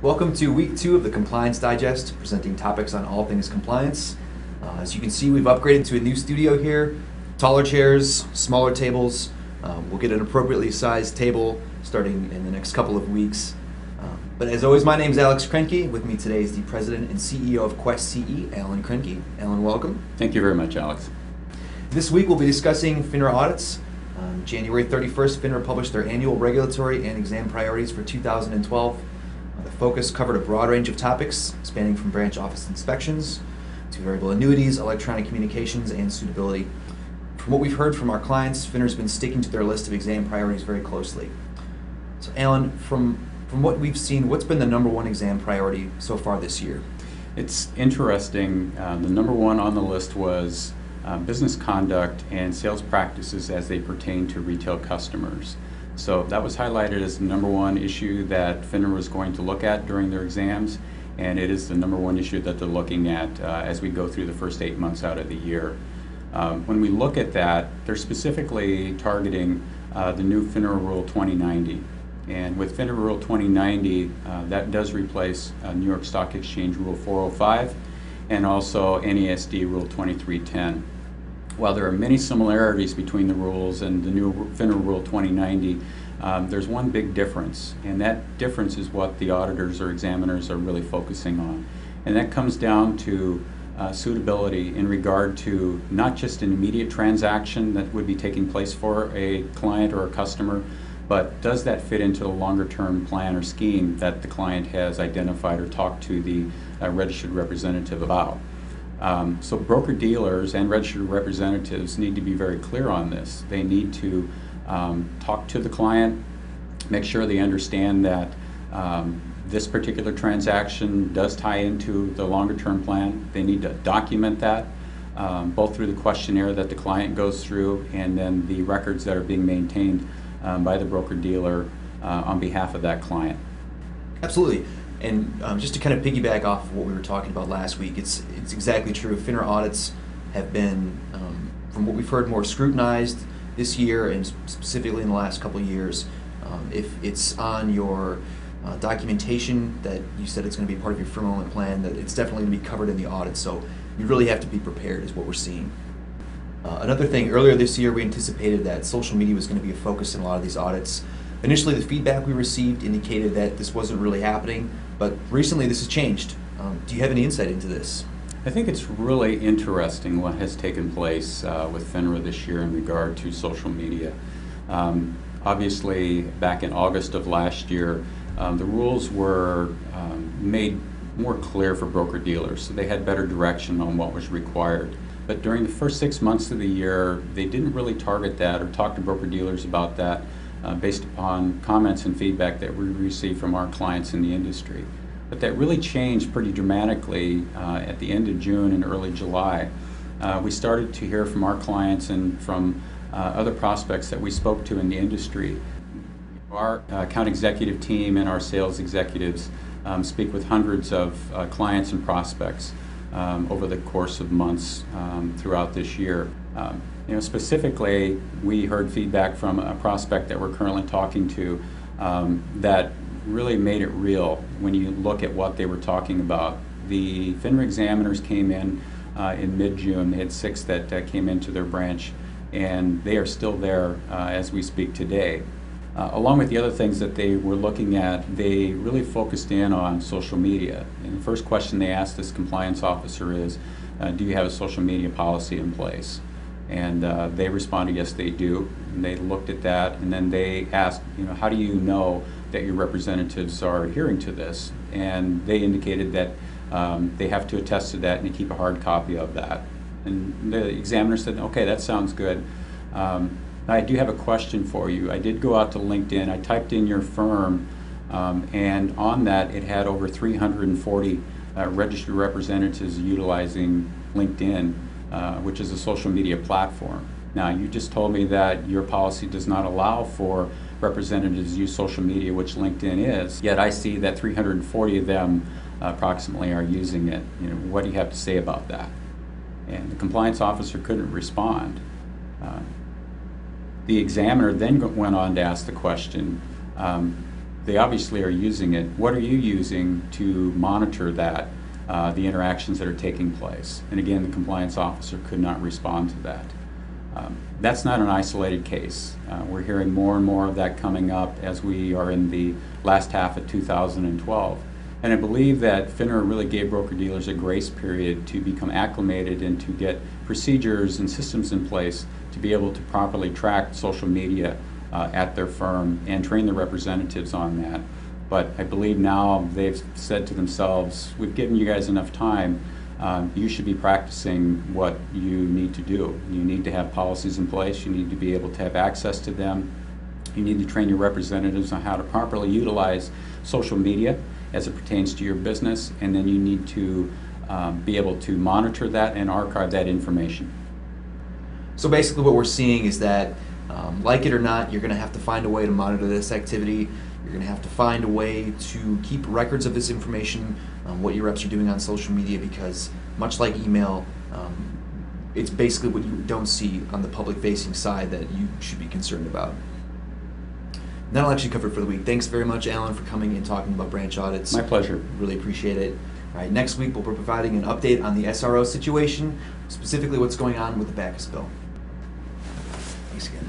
Welcome to week 2 of the Compliance Digest, presenting topics on all things compliance. As you can see, we've upgraded to a new studio here. Taller chairs, smaller tables. We'll get an appropriately sized table starting in the next couple of weeks. But as always, my name is Alex Krenke. With me today is the President and CEO of Quest CE, Alan Krenke. Alan, welcome. Thank you very much, Alex. This week we'll be discussing FINRA Audits. On January 31st, FINRA published their annual regulatory and exam priorities for 2012. The focus covered a broad range of topics, spanning from branch office inspections to variable annuities, electronic communications, and suitability. From what we've heard from our clients, FINRA's been sticking to their list of exam priorities very closely. So Alan, from what we've seen, what's been the number one exam priority so far this year? It's interesting. The number one on the list was business conduct and sales practices as they pertain to retail customers. So that was highlighted as the number one issue that FINRA was going to look at during their exams, and it is the number one issue that they're looking at as we go through the first 8 months out of the year. When we look at that, they're specifically targeting the new FINRA Rule 2090. And with FINRA Rule 2090, that does replace New York Stock Exchange Rule 405 and also NASD Rule 2310. While there are many similarities between the rules and the new FINRA Rule 2090, there's one big difference, and that difference is what the auditors or examiners are really focusing on. And that comes down to suitability in regard to not just an immediate transaction that would be taking place for a client or a customer, but does that fit into the longer term plan or scheme that the client has identified or talked to the registered representative about. So broker-dealers and registered representatives need to be very clear on this. They need to talk to the client, make sure they understand that this particular transaction does tie into the longer-term plan. They need to document that, both through the questionnaire that the client goes through and then the records that are being maintained by the broker-dealer on behalf of that client. Absolutely. And just to kind of piggyback off of what we were talking about last week, it's exactly true. FINRA audits have been, from what we've heard, more scrutinized this year and specifically in the last couple of years. If it's on your documentation that you said it's going to be part of your firm plan, that it's definitely going to be covered in the audit. So you really have to be prepared is what we're seeing. Another thing, earlier this year we anticipated that social media was going to be a focus in a lot of these audits. Initially, the feedback we received indicated that this wasn't really happening, but recently this has changed. Do you have any insight into this? I think it's really interesting what has taken place with FINRA this year in regard to social media. Obviously, back in August of last year, the rules were made more clear for broker-dealers, so they had better direction on what was required. But during the first 6 months of the year, they didn't really target that or talk to broker-dealers about that based upon comments and feedback that we received from our clients in the industry. But that really changed pretty dramatically at the end of June and early July. We started to hear from our clients and from other prospects that we spoke to in the industry. Our account executive team and our sales executives speak with hundreds of clients and prospects over the course of months throughout this year. Specifically, we heard feedback from a prospect that we're currently talking to that really made it real when you look at what they were talking about. The FINRA examiners came in mid-June. They had 6 that came into their branch, and they are still there as we speak today. Along with the other things that they were looking at, they really focused in on social media. And the first question they asked this compliance officer is, do you have a social media policy in place? And they responded, yes, they do. And they looked at that, and then they asked, how do you know that your representatives are adhering to this? And they indicated that they have to attest to that and they keep a hard copy of that. And the examiner said, okay, that sounds good. I do have a question for you. I did go out to LinkedIn. I typed in your firm, and on that it had over 340 registered representatives utilizing LinkedIn, which is a social media platform. Now, you just told me that your policy does not allow for representatives to use social media, which LinkedIn is, yet I see that 340 of them approximately are using it. What do you have to say about that? And the compliance officer couldn't respond. The examiner then went on to ask the question, they obviously are using it. What are you using to monitor that, the interactions that are taking place? And again, the compliance officer could not respond to that. That's not an isolated case. We're hearing more and more of that coming up as we are in the last half of 2012. And I believe that FINRA really gave broker-dealers a grace period to become acclimated and to get procedures and systems in place to be able to properly track social media at their firm and train their representatives on that. But I believe now they've said to themselves, we've given you guys enough time, you should be practicing what you need to do. You need to have policies in place, you need to be able to have access to them, you need to train your representatives on how to properly utilize social media as it pertains to your business, and then you need to be able to monitor that and archive that information. So basically what we're seeing is that, like it or not, you're going to have to find a way to monitor this activity. You're going to have to find a way to keep records of this information, what your reps are doing on social media, because much like email, it's basically what you don't see on the public-facing side that you should be concerned about. And that'll actually cover it for the week. Thanks very much, Alan, for coming and talking about branch audits. My pleasure. Really appreciate it. All right, next week we'll be providing an update on the SRO situation, specifically what's going on with the Backus bill. Thanks again.